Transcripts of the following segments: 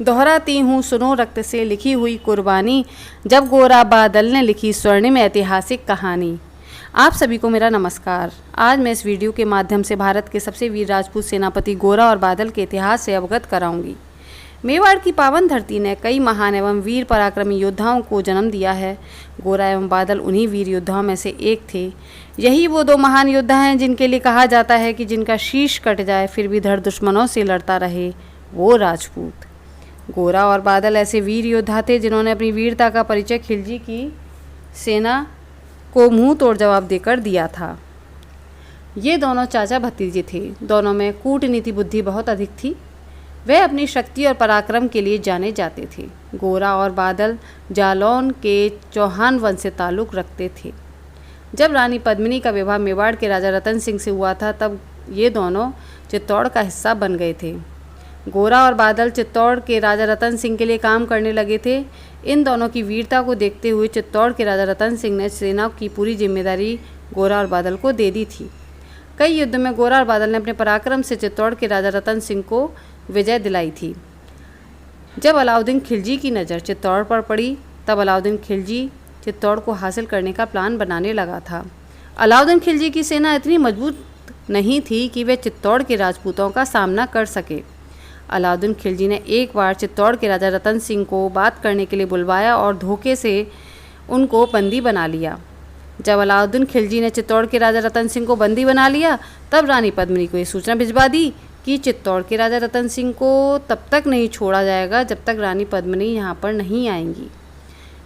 दोहराती हूँ सुनो रक्त से लिखी हुई कुर्बानी, जब गोरा बादल ने लिखी स्वर्णिम ऐतिहासिक कहानी। आप सभी को मेरा नमस्कार। आज मैं इस वीडियो के माध्यम से भारत के सबसे वीर राजपूत सेनापति गोरा और बादल के इतिहास से अवगत कराऊंगी। मेवाड़ की पावन धरती ने कई महान एवं वीर पराक्रमी योद्धाओं को जन्म दिया है। गोरा एवं बादल उन्हीं वीर योद्धाओं में से एक थे। यही वो दो महान योद्धा हैं जिनके लिए कहा जाता है कि जिनका शीश कट जाए फिर भी धड़ दुश्मनों से लड़ता रहे वो राजपूत। गोरा और बादल ऐसे वीर योद्धा थे जिन्होंने अपनी वीरता का परिचय खिलजी की सेना को मुंह तोड़ जवाब देकर दिया था। ये दोनों चाचा भतीजे थे। दोनों में कूटनीति बुद्धि बहुत अधिक थी। वे अपनी शक्ति और पराक्रम के लिए जाने जाते थे। गोरा और बादल जालौन के चौहान वंश से ताल्लुक़ रखते थे। जब रानी पद्मिनी का विवाह मेवाड़ के राजा रतन सिंह से हुआ था तब ये दोनों चित्तौड़ का हिस्सा बन गए थे। गोरा और बादल चित्तौड़ के राजा रतन सिंह के लिए काम करने लगे थे। इन दोनों की वीरता को देखते हुए चित्तौड़ के राजा रतन सिंह ने सेना की पूरी जिम्मेदारी गोरा और बादल को दे दी थी। कई युद्ध में गोरा और बादल ने अपने पराक्रम से चित्तौड़ के राजा रतन सिंह को विजय दिलाई थी। जब अलाउद्दीन खिलजी की नज़र चित्तौड़ पर पड़ी तब अलाउद्दीन खिलजी चित्तौड़ को हासिल करने का प्लान बनाने लगा था। अलाउद्दीन खिलजी की सेना इतनी मजबूत नहीं थी कि वे चित्तौड़ के राजपूतों का सामना कर सके। अलाउद्दीन खिलजी ने एक बार चित्तौड़ के राजा रतन सिंह को बात करने के लिए बुलवाया और धोखे से उनको बंदी बना लिया। जब अलाउद्दीन खिलजी ने चित्तौड़ के राजा रतन सिंह को बंदी बना लिया तब रानी पद्मिनी को ये सूचना भिजवा दी कि चित्तौड़ के राजा रतन सिंह को तब तक नहीं छोड़ा जाएगा जब तक रानी पद्मिनी यहाँ पर नहीं आएंगी।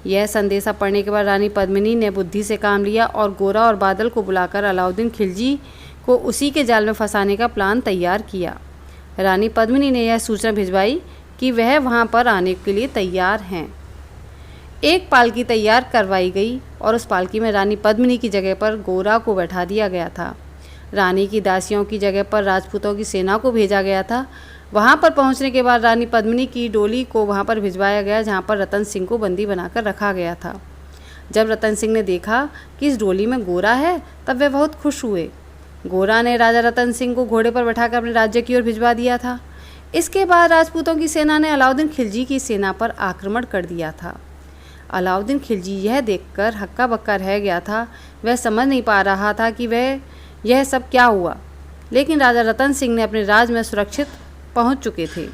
यह संदेशा पढ़ने के बाद रानी पद्मिनी ने बुद्धि से काम लिया और गोरा और बादल को बुलाकर अलाउद्दीन खिलजी को उसी के जाल में फंसाने का प्लान तैयार किया। रानी पद्मिनी ने यह सूचना भिजवाई कि वह वहाँ पर आने के लिए तैयार हैं। एक पालकी तैयार करवाई गई और उस पालकी में रानी पद्मिनी की जगह पर गोरा को बैठा दिया गया था। रानी की दासियों की जगह पर राजपूतों की सेना को भेजा गया था। वहाँ पर पहुँचने के बाद रानी पद्मिनी की डोली को वहाँ पर भिजवाया गया जहाँ पर रतन सिंह को बंदी बनाकर रखा गया था। जब रतन सिंह ने देखा कि इस डोली में गोरा है तब वे बहुत खुश हुए। गोरा ने राजा रतन सिंह को घोड़े पर बैठाकर अपने राज्य की ओर भिजवा दिया था। इसके बाद राजपूतों की सेना ने अलाउद्दीन खिलजी की सेना पर आक्रमण कर दिया था। अलाउद्दीन खिलजी यह देखकर हक्का बक्का रह गया था। वह समझ नहीं पा रहा था कि वह यह सब क्या हुआ, लेकिन राजा रतन सिंह ने अपने राज में सुरक्षित पहुंच चुके थे।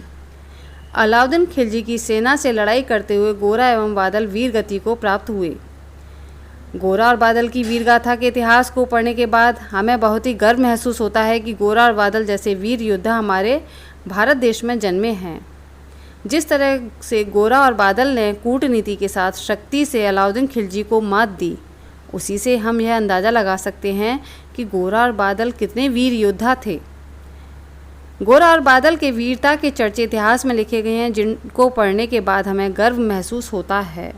अलाउद्दीन खिलजी की सेना से लड़ाई करते हुए गोरा एवं बादल वीर गति को प्राप्त हुए। गोरा और बादल की वीर गाथा के इतिहास को पढ़ने के बाद हमें बहुत ही गर्व महसूस होता है कि गोरा और बादल जैसे वीर योद्धा हमारे भारत देश में जन्मे हैं। जिस तरह से गोरा और बादल ने कूटनीति के साथ शक्ति से अलाउद्दीन खिलजी को मात दी, उसी से हम यह अंदाज़ा लगा सकते हैं कि गोरा और बादल कितने वीर योद्धा थे। गोरा और बादल के वीरता के चर्चे इतिहास में लिखे गए हैं जिनको पढ़ने के बाद हमें गर्व महसूस होता है।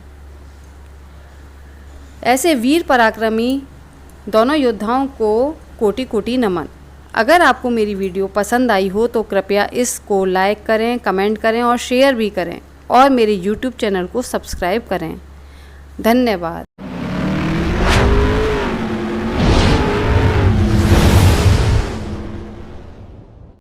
ऐसे वीर पराक्रमी दोनों योद्धाओं को कोटि कोटि नमन। अगर आपको मेरी वीडियो पसंद आई हो तो कृपया इसको लाइक करें, कमेंट करें और शेयर भी करें और मेरे YouTube चैनल को सब्सक्राइब करें। धन्यवाद।